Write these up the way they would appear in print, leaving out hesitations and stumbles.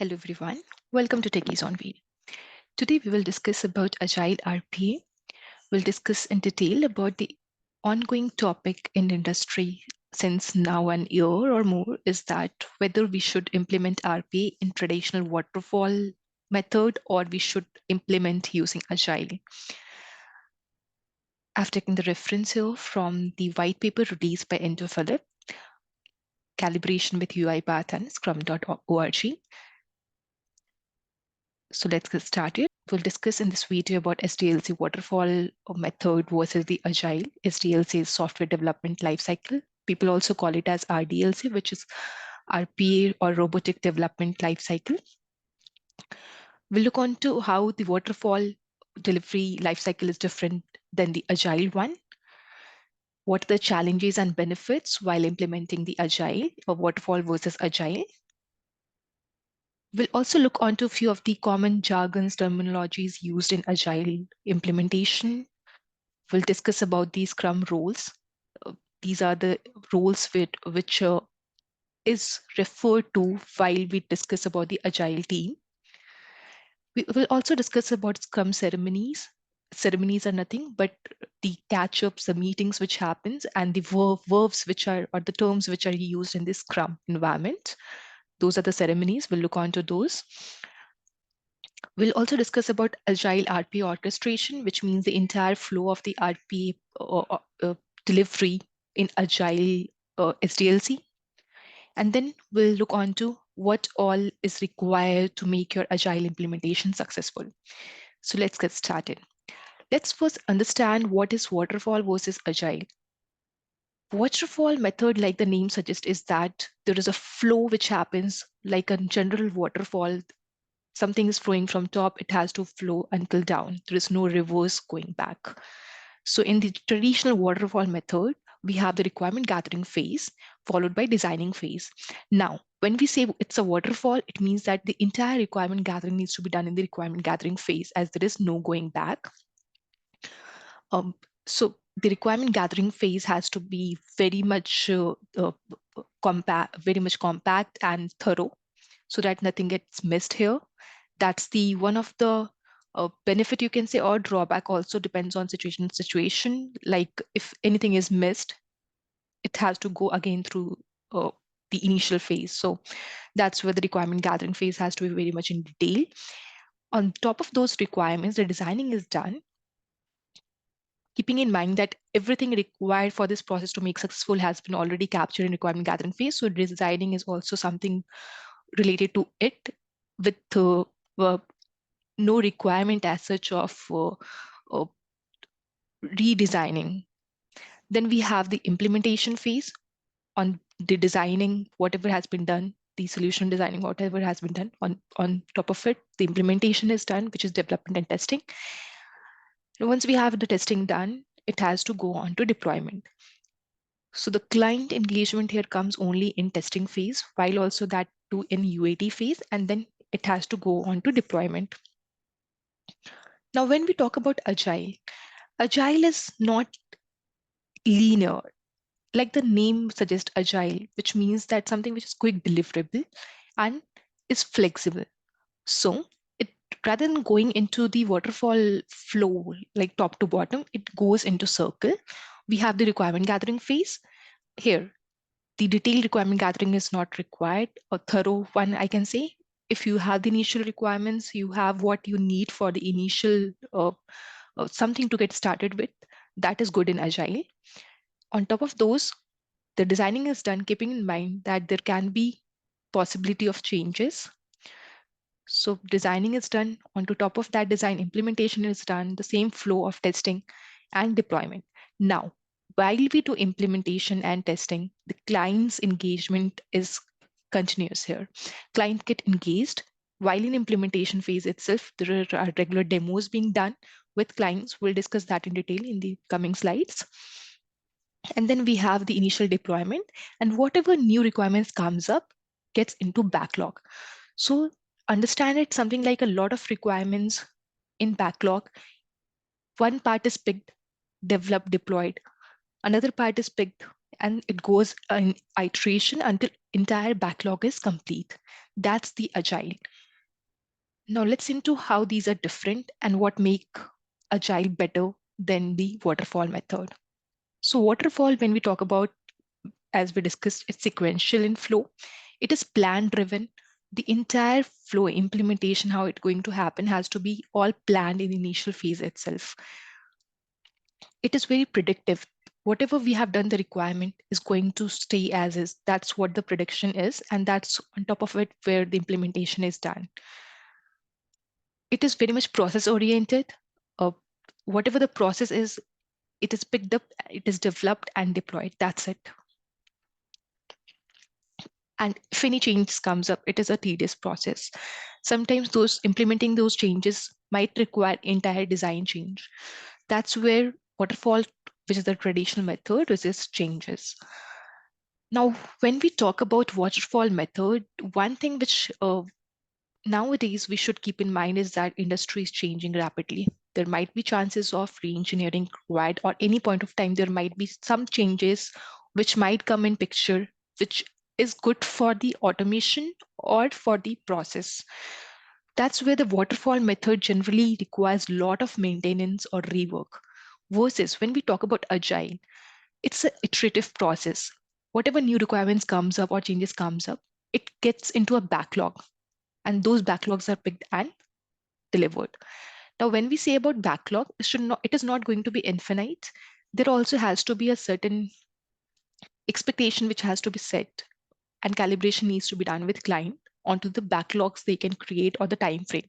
Hello everyone, welcome to Techies on Wheel. Today we will discuss about Agile RPA. We'll discuss in detail about the ongoing topic in industry since now an year or more is that whether we should implement RPA in traditional waterfall method or we should implement using Agile. I've taken the reference here from the white paper released by Philipp, Calibration with uipath and scrum.org. So let's get started. We'll discuss in this video about SDLC waterfall method versus the Agile. SDLC is software development lifecycle. People also call it as RDLC, which is RPA or Robotic Development Lifecycle. We'll look on to how the waterfall delivery lifecycle is different than the Agile one. What are the challenges and benefits while implementing the Agile or waterfall versus Agile? We'll also look onto a few of the common jargons, terminologies used in Agile implementation. We'll discuss about the Scrum Roles. These are the roles which is referred to while we discuss about the Agile team. We will also discuss about Scrum Ceremonies. Ceremonies are nothing but the catch-ups, the meetings which happens, and the verbs which are, or the terms which are used in the Scrum environment. Those are the ceremonies. We'll look onto those. We'll also discuss about Agile RPA Orchestration, which means the entire flow of the RPA delivery in Agile SDLC. And then we'll look on to what all is required to make your Agile implementation successful. So let's get started. Let's first understand what is waterfall versus Agile. Waterfall method, like the name suggests, is that there is a flow which happens like a general waterfall. Something is flowing from top, it has to flow until down. There is no reverse going back. So in the traditional waterfall method, we have the requirement gathering phase followed by designing phase. Now, when we say it's a waterfall, it means that the entire requirement gathering needs to be done in the requirement gathering phase as there is no going back. So the requirement gathering phase has to be very much compact and thorough so that nothing gets missed here. That's the one of the benefit you can say, or drawback also depends on situation. Like if anything is missed, it has to go again through the initial phase. So that's where the requirement gathering phase has to be very much in detail. On top of those requirements, the designing is done, keeping in mind that everything required for this process to make successful has been already captured in requirement gathering phase. So designing is also something related to it with no requirement as such of redesigning. Then we have the implementation phase on the designing, whatever has been done, the solution designing, whatever has been done on top of it. The implementation is done, which is development and testing. And once we have the testing done, it has to go on to deployment. So the client engagement here comes only in testing phase, while also that too in UAT phase, and then it has to go on to deployment. Now, when we talk about Agile, Agile is not linear. Like the name suggests, Agile, which means that something which is quick deliverable and is flexible. So it, rather than going into the waterfall flow, like top to bottom, it goes into circle. We have the requirement gathering phase. Here, the detailed requirement gathering is not required, a thorough one, I can say. If you have the initial requirements, you have what you need for the initial something to get started with, that is good in Agile. On top of those, the designing is done keeping in mind that there can be possibility of changes. So designing is done. On top of that, design implementation is done, the same flow of testing and deployment. Now, while we do implementation and testing, the client's engagement is continuous here. Client get engaged while in implementation phase itself. There are regular demos being done with clients. We'll discuss that in detail in the coming slides. And then we have the initial deployment, and whatever new requirements comes up gets into backlog. So understand it something like a lot of requirements in backlog. One part is picked, developed, deployed. Another part is picked, and it goes in iteration until entire backlog is complete. That's the Agile. Now let's into how these are different and what make Agile better than the waterfall method. So waterfall, when we talk about, as we discussed, it's sequential in flow. It is plan driven. The entire flow implementation, how it's going to happen, has to be all planned in the initial phase itself. It is very predictive. Whatever we have done, the requirement is going to stay as is. That's what the prediction is. And that's on top of it where the implementation is done. It is very much process oriented. Whatever the process is, it is picked up, it is developed and deployed. That's it. And if any change comes up, it is a tedious process. Sometimes those implementing those changes might require entire design change. That's where waterfall, which is the traditional method, resists changes. Now, when we talk about waterfall method, one thing which nowadays we should keep in mind is that industry is changing rapidly. There might be chances of re-engineering required, or any point of time there might be some changes which might come in picture, which is good for the automation or for the process. That's where the waterfall method generally requires a lot of maintenance or rework. Versus when we talk about agile, it's an iterative process. Whatever new requirements comes up or changes comes up, it gets into a backlog, and those backlogs are picked and delivered. Now, when we say about backlog, it is not going to be infinite. There also has to be a certain expectation which has to be set, and calibration needs to be done with client onto the backlogs they can create or the time frame.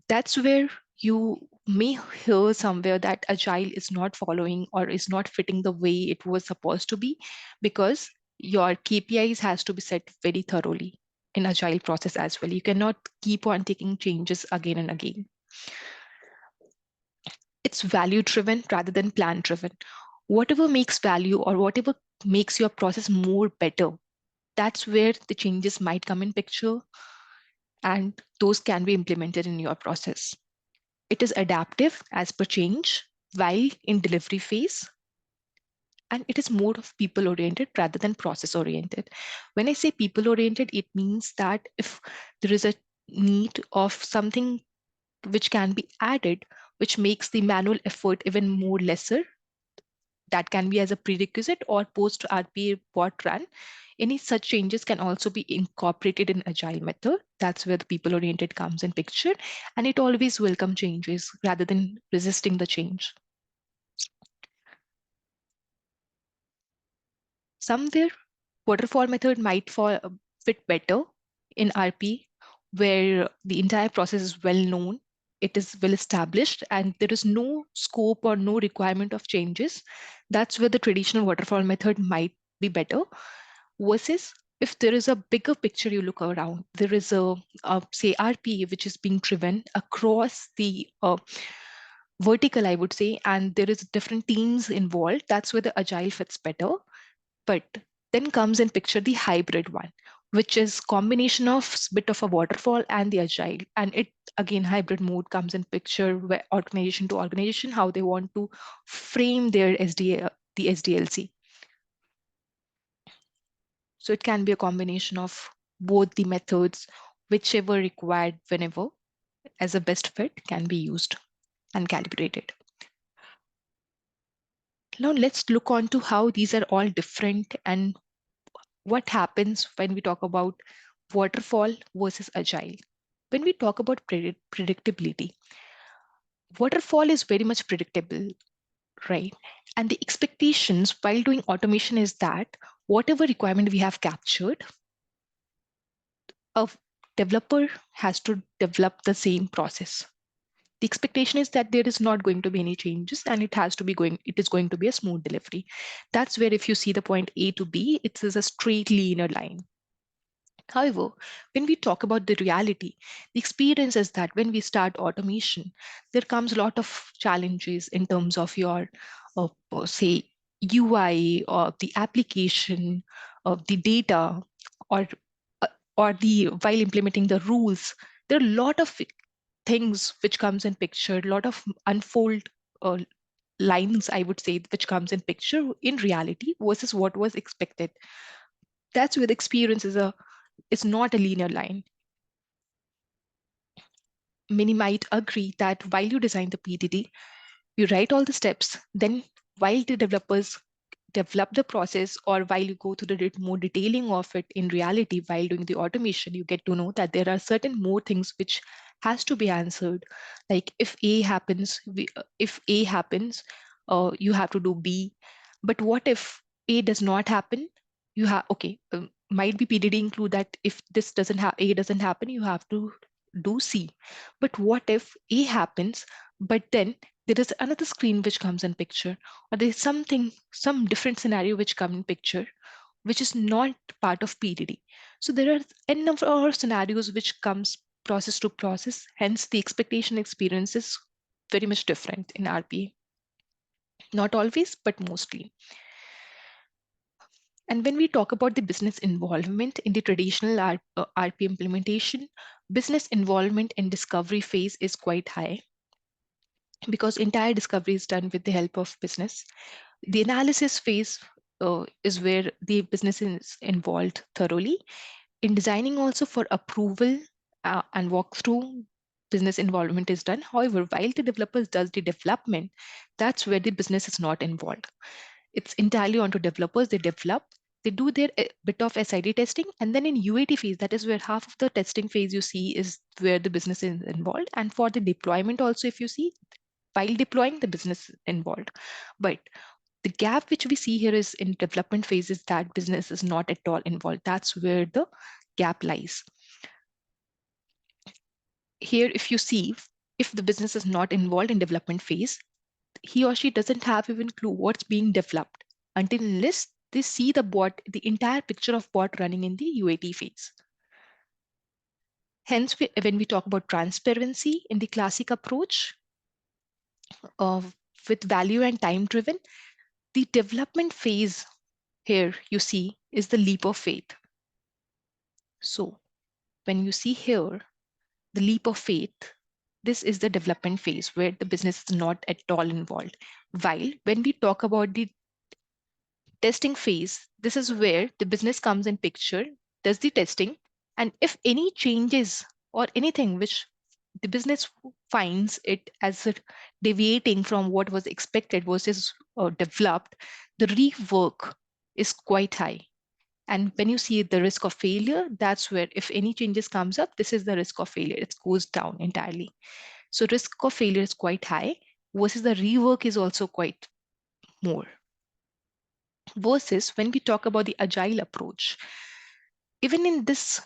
That's where you may hear somewhere that agile is not following or is not fitting the way it was supposed to be, because your KPIs has to be set very thoroughly in agile process as well. You cannot keep on taking changes again and again. It's value driven rather than plan driven. Whatever makes value or whatever makes your process more better, that's where the changes might come in picture, and those can be implemented in your process. It is adaptive as per change while in delivery phase, and it is more of people oriented rather than process oriented. When I say people oriented, it means that if there is a need of something which can be added, which makes the manual effort even more lesser, that can be as a prerequisite or post RPA bot run. Any such changes can also be incorporated in agile method. That's where the people oriented comes in picture, and it always welcome changes rather than resisting the change. Somewhere waterfall method might fit better in RP, where the entire process is well known, it is well established, and there is no scope or no requirement of changes. That's where the traditional waterfall method might be better. Versus if there is a bigger picture you look around, there is a say RPA which is being driven across the vertical, I would say, and there is different teams involved. That's where the agile fits better. But then comes in picture the hybrid one, which is combination of bit of a waterfall and the agile. And it again, hybrid mode comes in picture where organization to organization, how they want to frame their the SDLC. So it can be a combination of both the methods, whichever required whenever as a best fit can be used and calibrated. Now let's look on to how these are all different and what happens when we talk about waterfall versus agile. When we talk about predictability, waterfall is very much predictable, right? And the expectations while doing automation is that whatever requirement we have captured, a developer has to develop the same process. The expectation is that there is not going to be any changes, and it is going to be a smooth delivery. That's where if you see the point A to B, it is a straight linear line. However, when we talk about the reality, the experience is that when we start automation, there comes a lot of challenges in terms of your, say, UI or the application of the data, or uh, or the while implementing the rules. There are a lot of things which comes in picture, a lot of unfold uh, lines, I would say, which comes in picture in reality versus what was expected. That's where the experience is not a linear line. many might agree that while you design the PDD, you write all the steps, then while the developers develop the process, or while you go through the more detailing of it, in reality, while doing the automation, you get to know that there are certain more things which has to be answered. Like if A happens, you have to do B. But what if A does not happen? You have, okay, might be PDD include that if this doesn't have A doesn't happen, you have to do C. But what if A happens, but then there is another screen which comes in picture, or there's some different scenario which come in picture, which is not part of PDD. So there are a number of scenarios which comes process to process. Hence, the expectation experience is very much different in RPA. Not always, but mostly. And when we talk about the business involvement in the traditional RPA implementation, business involvement in discovery phase is quite high because entire discovery is done with the help of business. The analysis phase is where the business is involved thoroughly. In designing also for approval and walkthrough, business involvement is done. However, while the developers does the development, that's where the business is not involved. It's entirely onto developers. They develop, they do their bit of SID testing, and then in UAT phase, that is where half of the testing phase you see is where the business is involved. And for the deployment also, if you see, while deploying, the business is involved. But the gap which we see here is in development phases that business is not at all involved. That's where the gap lies. Here, if you see, if the business is not involved in development phase, he or she doesn't have even clue what's being developed until unless they see the bot, the entire picture of bot running in the UAT phase. Hence, when we talk about transparency in the classic approach with value and time driven, the development phase here you see is the leap of faith. So when you see here, the leap of faith, this is the development phase where the business is not at all involved. While when we talk about the testing phase, this is where the business comes in picture, does the testing, and if any changes or anything which the business finds it as deviating from what was expected versus developed, the rework is quite high. And when you see the risk of failure, that's where if any changes comes up, this is the risk of failure. It goes down entirely. So risk of failure is quite high versus the rework is also quite more. Versus when we talk about the agile approach, even in this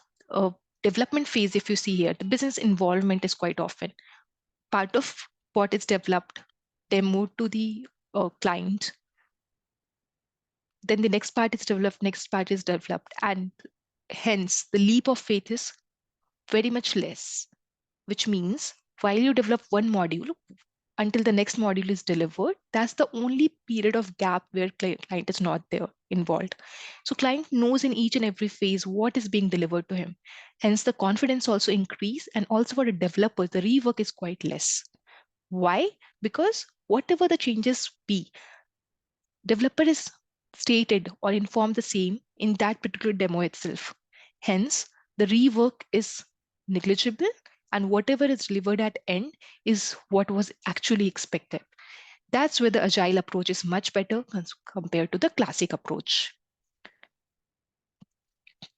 development phase, if you see here, the business involvement is quite often part of what is developed, demoed to the client. Then the next part is developed, and hence the leap of faith is very much less, which means while you develop one module until the next module is delivered, that's the only period of gap where client is not there involved. So client knows in each and every phase what is being delivered to him. Hence the confidence also increase, and also for the developers, the rework is quite less. Why? Because whatever the changes be, developer is stated or informed the same in that particular demo itself. Hence, the rework is negligible, and whatever is delivered at end is what was actually expected. That's where the agile approach is much better compared to the classic approach.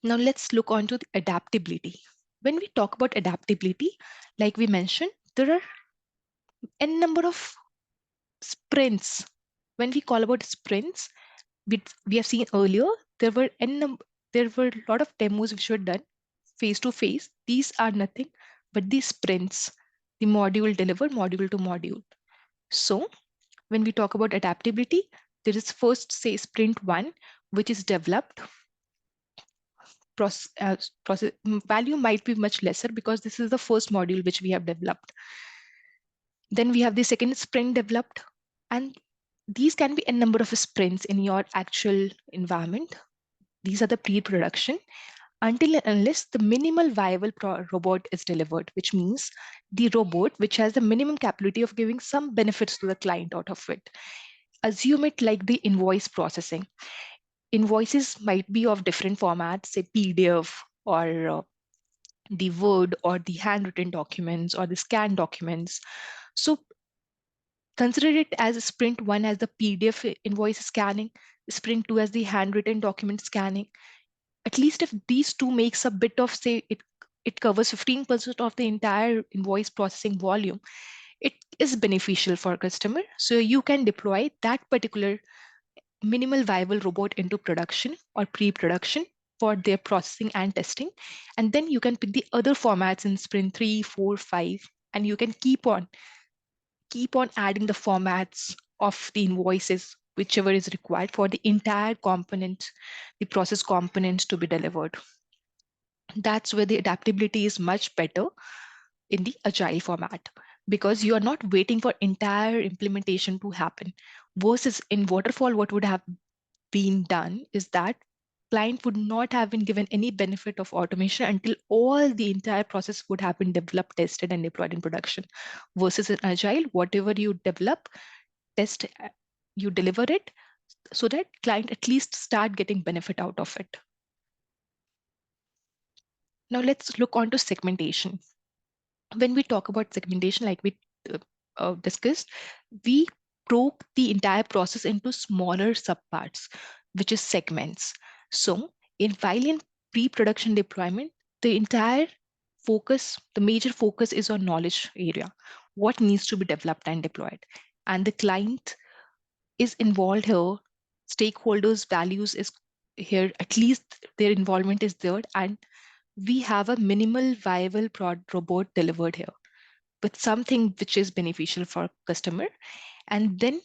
Now let's look on to the adaptability. When we talk about adaptability, like we mentioned, there are n number of sprints. When we call about sprints, we have seen earlier, there were a lot of demos which were done face to face. These are nothing but these sprints, the module delivered module to module. So when we talk about adaptability, there is first say sprint 1, which is developed. Process value might be much lesser because this is the first module which we have developed. Then we have the second sprint developed, and these can be a number of sprints in your actual environment. These are the pre-production until and unless the minimal viable robot is delivered, which means the robot which has the minimum capability of giving some benefits to the client out of it. Assume it like the invoice processing. Invoices might be of different formats, say PDF or the Word or the handwritten documents or the scanned documents. So consider it as sprint 1 as the PDF invoice scanning, sprint 2 as the handwritten document scanning. At least if these two makes a bit of, say, it covers 15% of the entire invoice processing volume, it is beneficial for a customer. So you can deploy that particular minimal viable robot into production or pre-production for their processing and testing. And then you can pick the other formats in sprint 3, 4, 5, and you can keep on adding the formats of the invoices, whichever is required for the entire component, the process components to be delivered. That's where the adaptability is much better in the agile format, because you are not waiting for entire implementation to happen. Versus in waterfall, what would have been done is that client would not have been given any benefit of automation until all the entire process would have been developed, tested, and deployed in production. Versus in agile, whatever you develop, test, you deliver it so that client at least start getting benefit out of it. Now let's look on to segmentation. When we talk about segmentation, like we discussed, we broke the entire process into smaller subparts, which is segments. So while in pre-production deployment, the entire focus, the major focus is on knowledge area, what needs to be developed and deployed. And the client is involved here, stakeholders' values is here, at least their involvement is there, and we have a minimal viable robot delivered here with something which is beneficial for customer. And then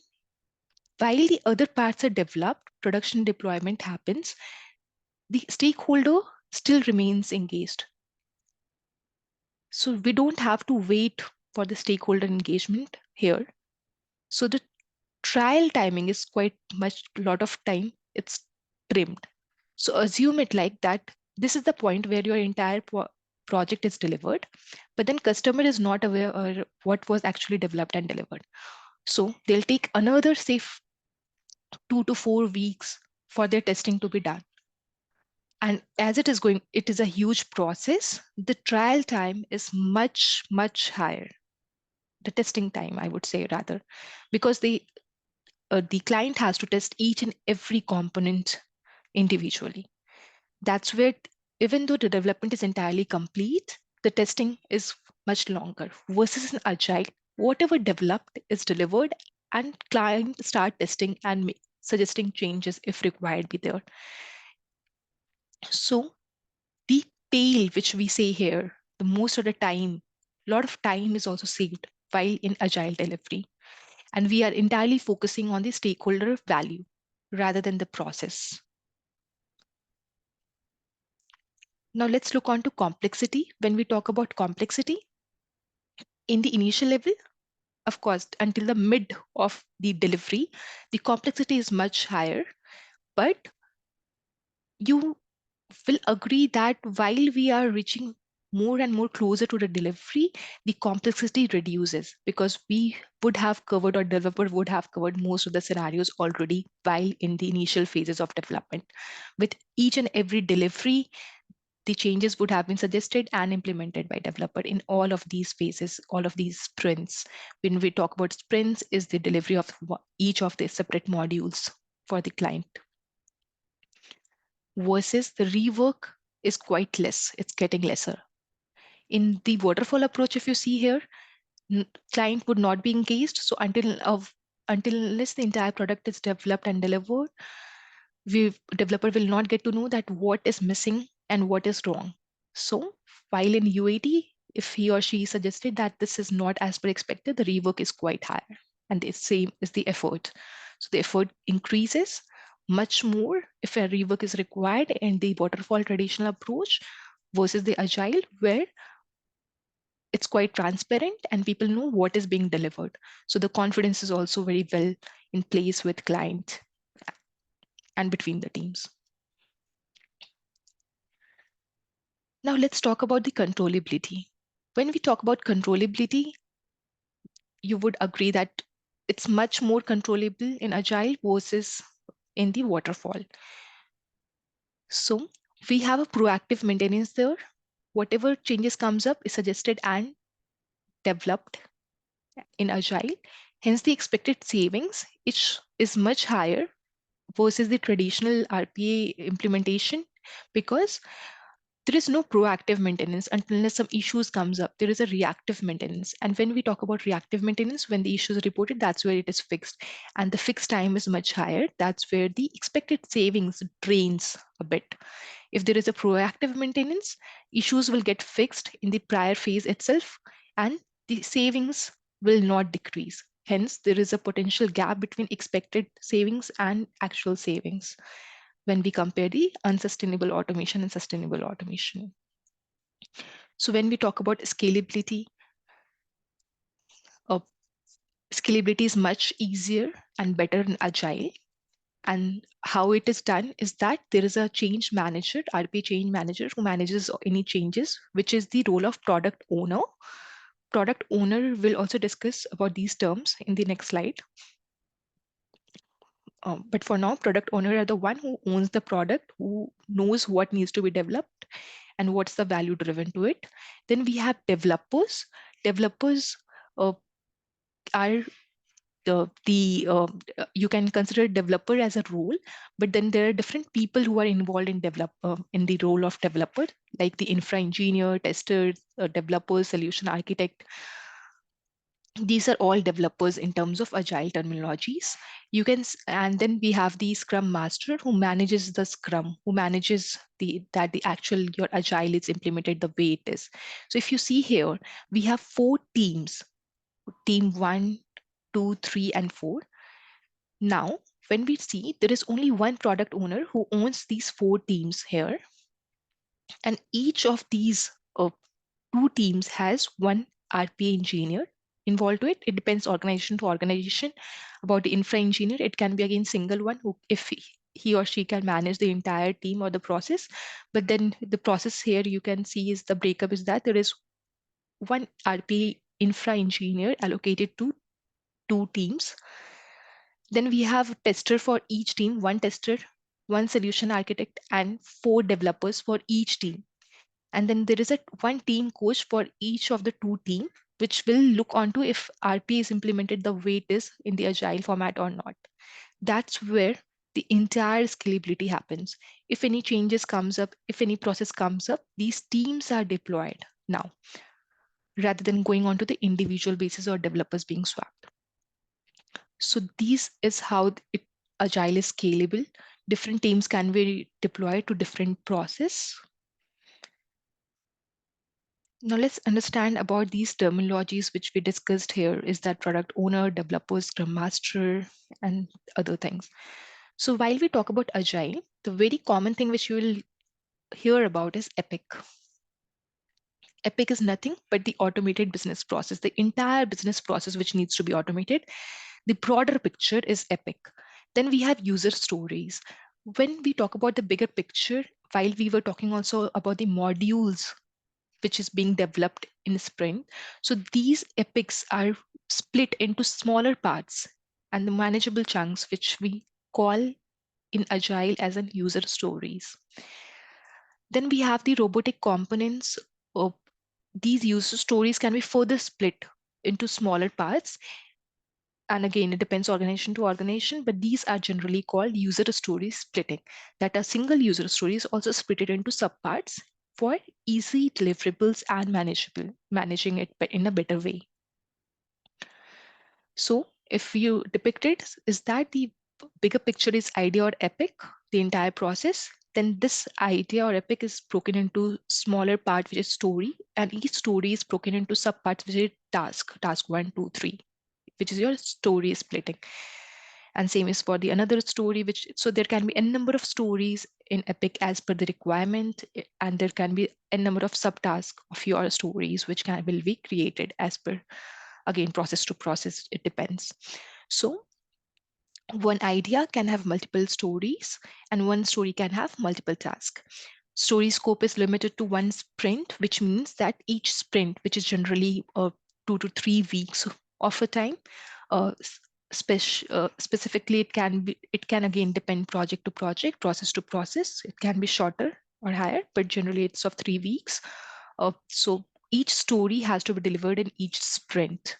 while the other parts are developed, production deployment happens, the stakeholder still remains engaged. So we don't have to wait for the stakeholder engagement here. So the trial timing is quite much, lot of time, it's trimmed. So assume it like that. This is the point where your entire project is delivered, but then customer is not aware of what was actually developed and delivered. So they'll take another, say, 2 to 4 weeks for their testing to be done. And as it is going, it is a huge process. The trial time is much, much higher. The testing time, I would say, rather, because the client has to test each and every component individually. That's where, even though the development is entirely complete, the testing is much longer. Versus in agile, whatever developed is delivered, and client start testing and suggesting changes if required be there. So the tail, which we say here, the most of the time, a lot of time is also saved while in agile delivery. And we are entirely focusing on the stakeholder value rather than the process. Now let's look on to complexity. When we talk about complexity, in the initial level, of course, until the mid of the delivery, the complexity is much higher. But you will agree that while we are reaching more and more closer to the delivery, the complexity reduces, because we would have covered, or developer would have covered, most of the scenarios already while in the initial phases of development. With each and every delivery, the changes would have been suggested and implemented by developer in all of these phases, all of these sprints. When we talk about sprints, is the delivery of each of the separate modules for the client. Versus the rework is quite less, it's getting lesser. In the waterfall approach, if you see here, client would not be engaged. So until unless the entire product is developed and delivered, developer will not get to know that what is missing and what is wrong. So while in UAT, if he or she suggested that this is not as per expected, the rework is quite higher, and the same is the effort. So the effort increases much more if a rework is required in the waterfall traditional approach versus the agile, where it's quite transparent and people know what is being delivered. So the confidence is also very well in place with client and between the teams. Now let's talk about the controllability. When we talk about controllability, you would agree that it's much more controllable in agile versus in the waterfall. So we have a proactive maintenance there. whatever changes comes up is suggested and developed in Agile. Hence, the expected savings is much higher versus the traditional RPA implementation, because there is no proactive maintenance unless some issues comes up. There is a reactive maintenance. And when we talk about reactive maintenance, when the issue is reported, that's where it is fixed. And the fixed time is much higher. That's where the expected savings drains a bit. If there is a proactive maintenance, issues will get fixed in the prior phase itself, and the savings will not decrease. Hence, there is a potential gap between expected savings and actual savings when we compare the unsustainable automation and sustainable automation. So when we talk about scalability, uh, scalability is much easier and better in Agile. And how it is done is that there is a change manager, RPA change manager, who manages any changes, which is the role of product owner. Product owner will also discuss about these terms in the next slide. But for now, product owner are the one who owns the product, who knows what needs to be developed and what's the value driven to it. Then we have developers. Developers are you can consider developer as a role, but then there are different people who are involved in in the role of developer, like the infra engineer, tester, developer, solution architect. These are all developers in terms of Agile terminologies. And then we have the Scrum Master, who manages the Scrum, who manages that the actual your Agile is implemented the way it is. So if you see here, we have 4 teams: team 1, 2, 3, and 4. Now, when we see, there is only one product owner who owns these 4 teams here, and each of these 2 teams has one RPA engineer involved to it. It depends organization to organization. About the infra engineer, it can be again single one who, if he or she can manage the entire team or the process. But then the process here you can see is the breakup is that there is one RPA infra engineer allocated to 2 teams. Then we have a tester for each team, one tester, one solution architect, and 4 developers for each team. And then there is a one team coach for each of the 2 teams, which will look onto if RPA is implemented the way it is in the Agile format or not. That's where the entire scalability happens. If any changes comes up, if any process comes up, these teams are deployed now, rather than going on to the individual basis or developers being swapped. So this is how Agile is scalable. Different teams can be deployed to different process. Now let's understand about these terminologies which we discussed here, is that product owner, developer, scrum master, and other things. So while we talk about Agile, the very common thing which you will hear about is epic. Epic is nothing but the automated business process, the entire business process which needs to be automated. The broader picture is epic. Then we have user stories. When we talk about the bigger picture, while we were talking also about the modules which is being developed in sprint, so these epics are split into smaller parts and the manageable chunks, which we call in Agile as an user stories. Then we have the robotic components. Of these user stories can be further split into smaller parts. And again, it depends organization to organization, but these are generally called user story splitting. That a single user story is also split it into subparts for easy deliverables and managing it in a better way. So if you depict it, is that the bigger picture is idea or epic, the entire process, then this idea or epic is broken into smaller part, which is story, and each story is broken into subparts, which is task 1, 2, 3, which is your story splitting. And same is for the another story, so there can be a number of stories in epic as per the requirement, and there can be a number of subtasks of your stories which will be created as per, again, process to process, it depends. So one idea can have multiple stories, and one story can have multiple tasks. Story scope is limited to 1 sprint, which means that each sprint, which is generally 2 to 3 weeks of a time, specifically it can again depend project to project, process to process. It can be shorter or higher, but generally it's of 3 weeks. So each story has to be delivered in each sprint.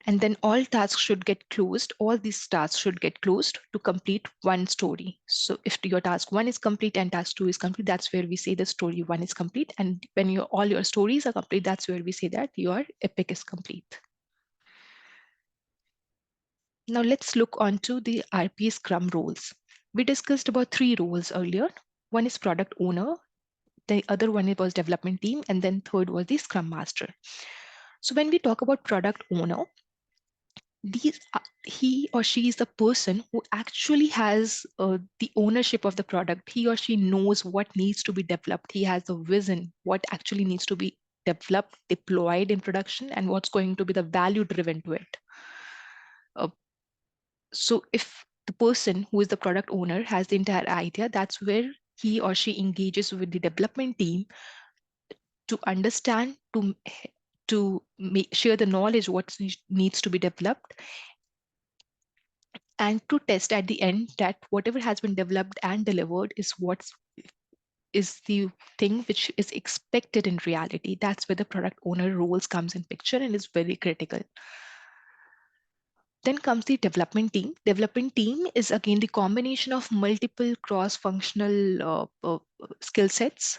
And then all tasks should get closed. All these tasks should get closed to complete one story. So if your task 1 is complete and task 2 is complete, that's where we say the story 1 is complete. And when all your stories are complete, that's where we say that your epic is complete. Now let's look onto the RPA Scrum roles. We discussed about 3 roles earlier. One is product owner, the other one was development team, and then third was the Scrum Master. So when we talk about product owner, he or she is the person who actually has the ownership of the product. He or she knows what needs to be developed. He has a vision, what actually needs to be developed, deployed in production, and what's going to be the value driven to it. So if the person who is the product owner has the entire idea, that's where he or she engages with the development team to understand, to share the knowledge what needs to be developed, and to test at the end that whatever has been developed and delivered is what is the thing which is expected in reality. That's where the product owner roles comes in picture and is very critical. Then comes the development team. Development team is again the combination of multiple cross-functional skill sets.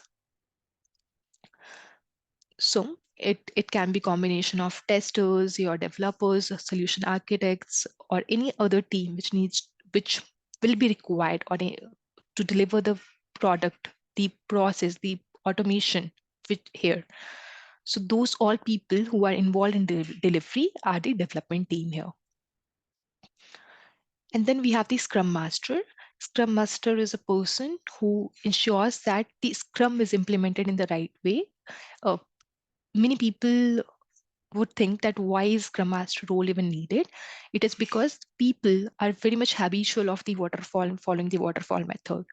So it can be combination of testers, your developers, solution architects, or any other team which will be required to deliver the product, the process, the automation here. So those all people who are involved in the delivery are the development team here. And then we have the Scrum Master. Scrum Master is a person who ensures that the Scrum is implemented in the right way. Many people would think that why is Scrum Master role even needed? It is because people are very much habitual of the waterfall and following the waterfall method.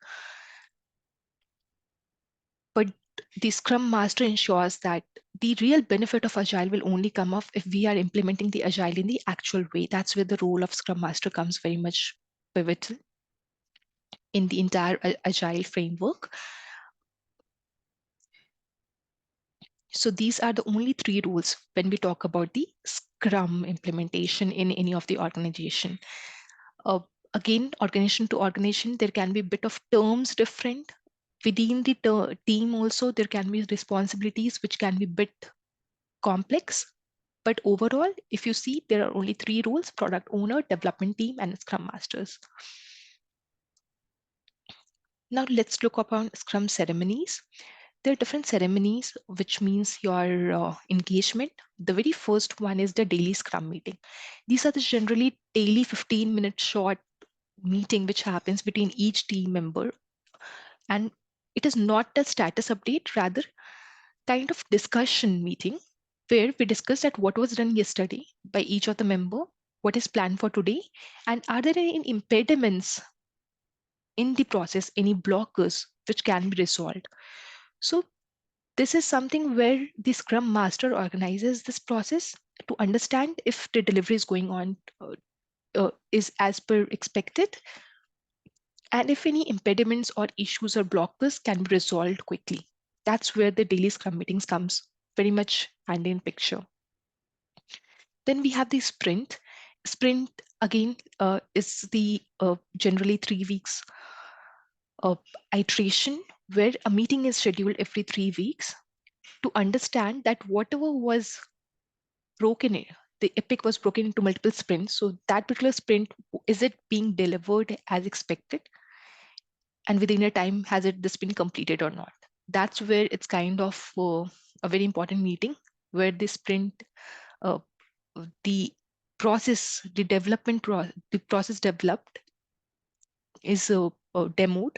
But the Scrum Master ensures that the real benefit of Agile will only come off if we are implementing the Agile in the actual way. That's where the role of Scrum Master comes very much pivotal in the entire Agile framework. So these are the only 3 roles when we talk about the Scrum implementation in any of the organization. Again, organization to organization, there can be a bit of terms different. Within the team also, there can be responsibilities which can be a bit complex. But overall, if you see, there are only 3 roles: product owner, development team, and Scrum Masters. Now let's look upon Scrum ceremonies. There are different ceremonies, which means your engagement. The very first one is the daily Scrum meeting. These are the generally daily 15-minute short meeting which happens between each team member. And it is not a status update, rather kind of discussion meeting where we discuss that what was done yesterday by each of the member, what is planned for today, and are there any impediments in the process, any blockers which can be resolved. So this is something where the Scrum Master organizes this process to understand if the delivery is going on is as per expected, and if any impediments or issues or blockers can be resolved quickly. That's where the daily Scrum meetings comes very much hand in picture. Then we have the sprint. Sprint again is the generally 3 weeks iteration where a meeting is scheduled every 3 weeks to understand that whatever was broken in, the epic was broken into multiple sprints. So that particular sprint, is it being delivered as expected? And within a time, has it this been completed or not? That's where it's kind of a very important meeting where the sprint, uh, the process, the process developed is demoed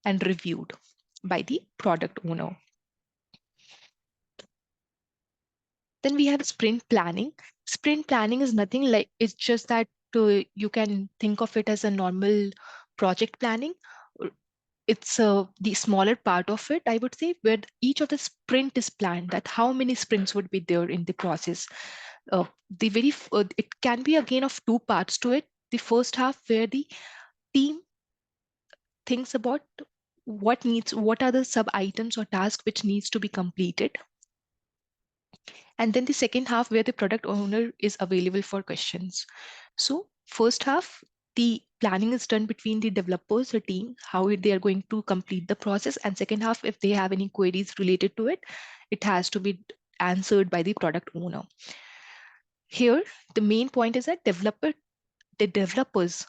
and reviewed by the product owner. Then we have sprint planning. Sprint planning is nothing like, it's just that you can think of it as a normal project planning. It's the smaller part of it, I would say, where each of the sprint is planned, that how many sprints would be there in the process. It can be again of 2 parts to it. The first half where the team thinks about what are the sub items or tasks which needs to be completed. And then the second half where the product owner is available for questions. So first half, the planning is done between the developers, the team, how they are going to complete the process. And second half, if they have any queries related to it, it has to be answered by the product owner. Here, the main point is that the developers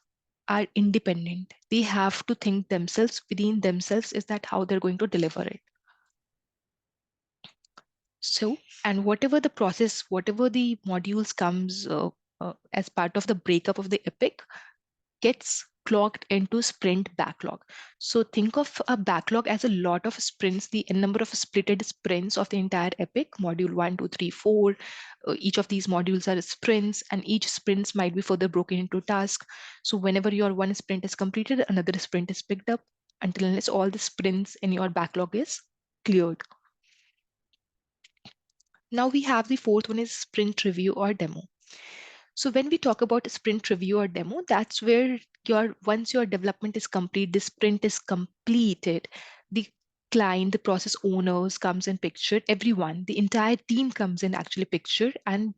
are independent. They have to think themselves within themselves, is that how they're going to deliver it. So, and whatever the process, whatever the modules comes as part of the breakup of the epic gets clocked into sprint backlog. So think of a backlog as a lot of sprints, the number of splitted sprints of the entire epic, module 1, 2, 3, 4. Each of these modules are sprints, and each sprints might be further broken into tasks. So whenever your one sprint is completed, another sprint is picked up until unless all the sprints in your backlog is cleared. Now we have the fourth one is sprint review or demo. So when we talk about sprint review or demo, that's where once your development is complete, the sprint is completed, the client, the process owners comes in picture, everyone, the entire team comes in actually picture and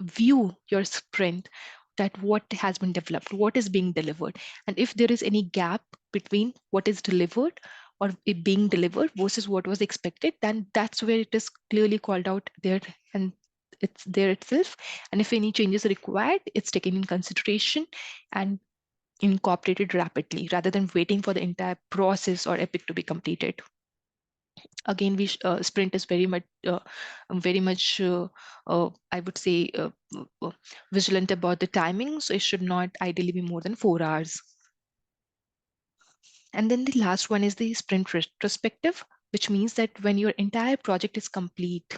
view your sprint, that what has been developed, what is being delivered. And if there is any gap between what is delivered or it being delivered versus what was expected, then that's where it is clearly called out there and it's there itself. And if any changes are required, it's taken in consideration and incorporated rapidly rather than waiting for the entire process or epic to be completed. Again, sprint is very much I would say vigilant about the timing, so it should not ideally be more than 4 hours. And then the last one is the sprint retrospective, which means that when your entire project is complete,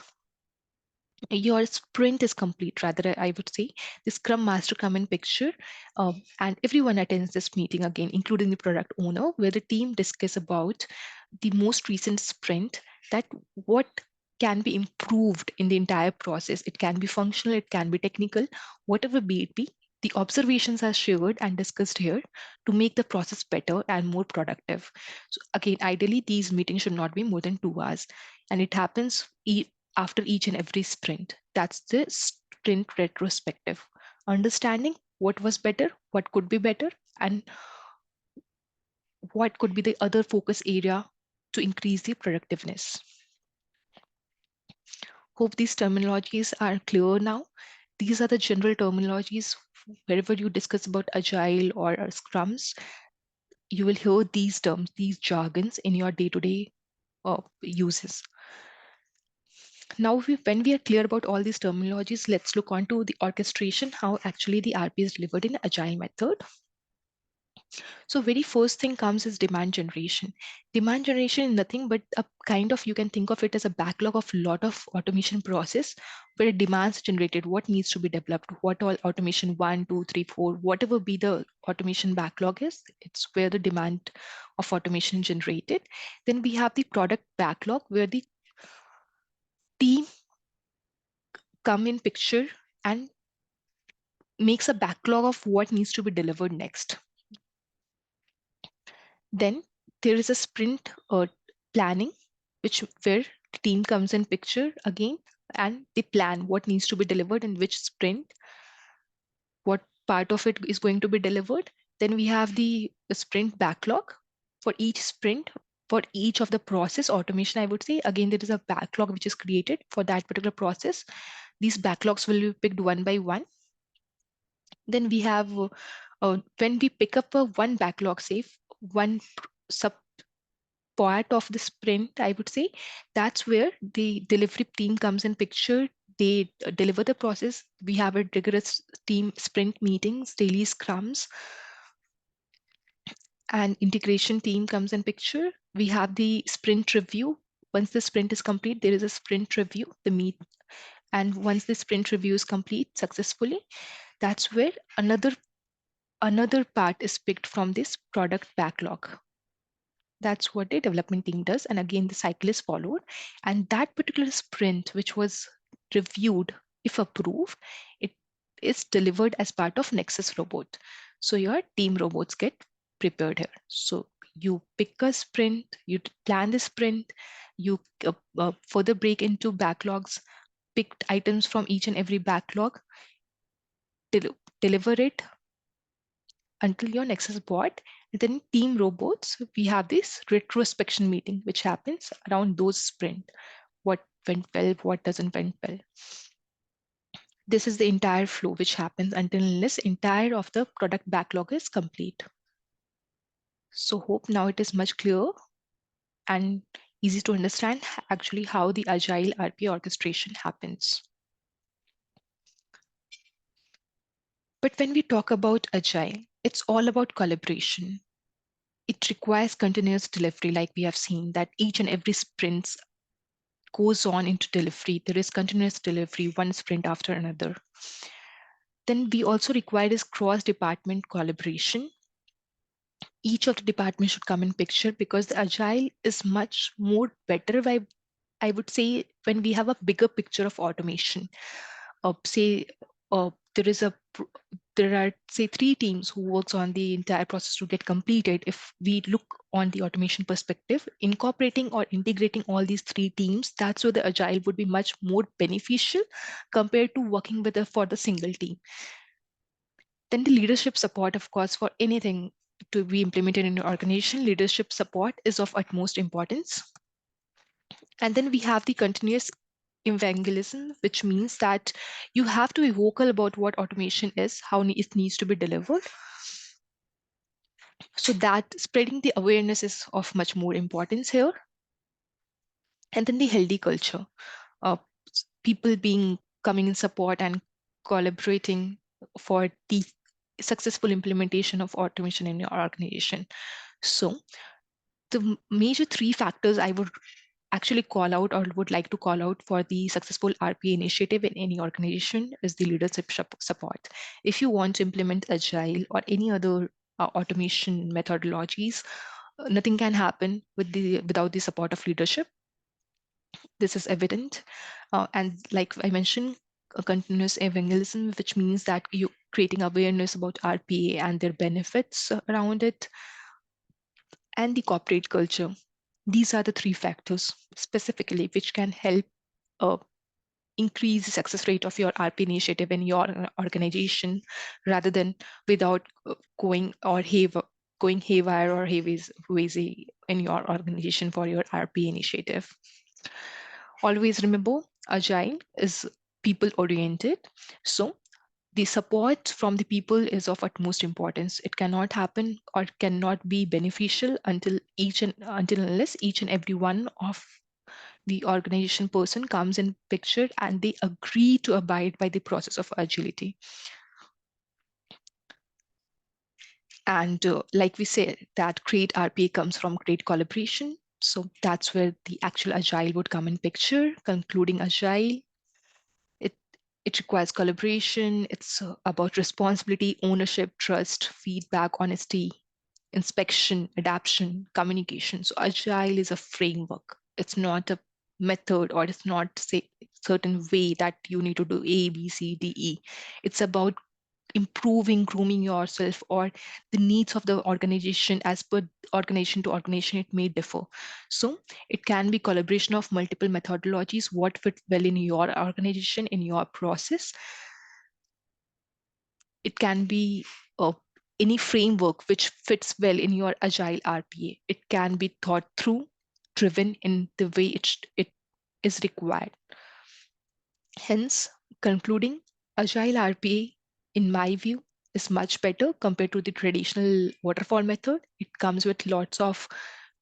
your sprint is complete, rather I would say, the scrum master come in picture, and everyone attends this meeting again, including the product owner, where the team discuss about the most recent sprint, that what can be improved in the entire process. It can be functional, it can be technical, whatever be it be. The observations are shared and discussed here to make the process better and more productive. So again, ideally, these meetings should not be more than 2 hours, and it happens after each and every sprint. That's the sprint retrospective. Understanding what was better, what could be better, and what could be the other focus area to increase the productiveness. Hope these terminologies are clear now. These are the general terminologies. Wherever you discuss about Agile or Scrums, you will hear these terms, these jargons in your day-to-day uses. Now, when we are clear about all these terminologies, let's look on to the orchestration, how actually the RPA is delivered in Agile method. So very first thing comes is demand generation. Demand generation is nothing but a kind of, you can think of it as a backlog of lot of automation process where demands generated, what needs to be developed, what all automation 1, 2, 3, 4, whatever be the automation backlog is, it's where the demand of automation generated. Then we have the product backlog where the team come in picture and makes a backlog of what needs to be delivered next. Then there is a sprint planning, where the team comes in picture again and they plan what needs to be delivered in which sprint, what part of it is going to be delivered. Then we have the sprint backlog for each sprint, for each of the process automation, I would say. Again, there is a backlog which is created for that particular process. These backlogs will be picked one by one. Then we have when we pick up one backlog, say one sub part of the sprint, I would say, that's where the delivery team comes in picture. They deliver the process. We have a rigorous team sprint meetings, daily scrums, and integration team comes in picture. We have the sprint review. Once the sprint is complete, there is a sprint review, and once the sprint review is complete successfully, that's where another part is picked from this product backlog. That's what the development team does. And again, the cycle is followed. And that particular sprint, which was reviewed, if approved, it is delivered as part of Nexus robot. So your team robots get prepared here. So You pick a sprint, you plan the sprint, you further break into backlogs, picked items from each and every backlog, deliver it until your Nexus bot. And then team robots, we have this retrospection meeting, which happens around those sprint. What went well, what doesn't went well. This is the entire flow which happens until this entire of the product backlog is complete. So hope now it is much clearer and easy to understand actually how the Agile RPA orchestration happens. But when we talk about Agile, it's all about collaboration. It requires continuous delivery, like we have seen that each and every sprint goes on into delivery. There is continuous delivery, one sprint after another. Then we also require is cross-department collaboration. Each of the departments should come in picture because the Agile is much more better, I would say, when we have a bigger picture of automation. Say there are say 3 teams who works on the entire process to get completed. If we look on the automation perspective, incorporating or integrating all these 3 teams, that's where the Agile would be much more beneficial compared to working with for the single team. Then the leadership support, of course, for anything to be implemented in your organization, leadership support is of utmost importance. And then we have the continuous evangelism, which means that you have to be vocal about what automation is, how it needs to be delivered. So that spreading the awareness is of much more importance here. And then the healthy culture, people coming in support and collaborating for the successful implementation of automation in your organization. So the major 3 factors I would actually call out or would like to call out for the successful RPA initiative in any organization is the leadership support. If you want to implement Agile or any other automation methodologies, nothing can happen without the support of leadership. This is evident. And like I mentioned, a continuous evangelism, which means that you creating awareness about RPA and their benefits around it, and the corporate culture. These are the 3 factors specifically which can help increase the success rate of your RP initiative in your organization rather than without going haywire or hazy in your organization for your RP initiative. Always remember, Agile is people oriented. So the support from the people is of utmost importance. It cannot happen or cannot be beneficial until unless each and every one of the organization person comes in picture and they agree to abide by the process of agility. And like we said, that great RPA comes from great collaboration. So that's where the actual Agile would come in picture. Concluding Agile, it requires collaboration. It's about responsibility, ownership, trust, feedback, honesty, inspection, adaptation, communication. So Agile is a framework. It's not a method, or it's not say certain way that you need to do A, B, C, D, E. It's about improving, grooming yourself, or the needs of the organization. As per organization to organization, it may differ. So it can be collaboration of multiple methodologies, what fit well in your organization, in your process. It can be any framework which fits well in your Agile RPA. It can be thought through, driven in the way it is required. Hence, concluding, Agile RPA, in my view, is much better compared to the traditional waterfall method. It comes with lots of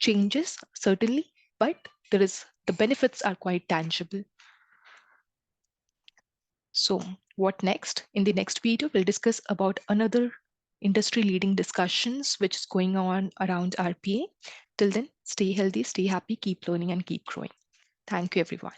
changes, certainly, but the benefits are quite tangible. So what next? In the next video, we'll discuss about another industry-leading discussions which is going on around RPA. Till then, stay healthy, stay happy, keep learning and keep growing. Thank you, everyone.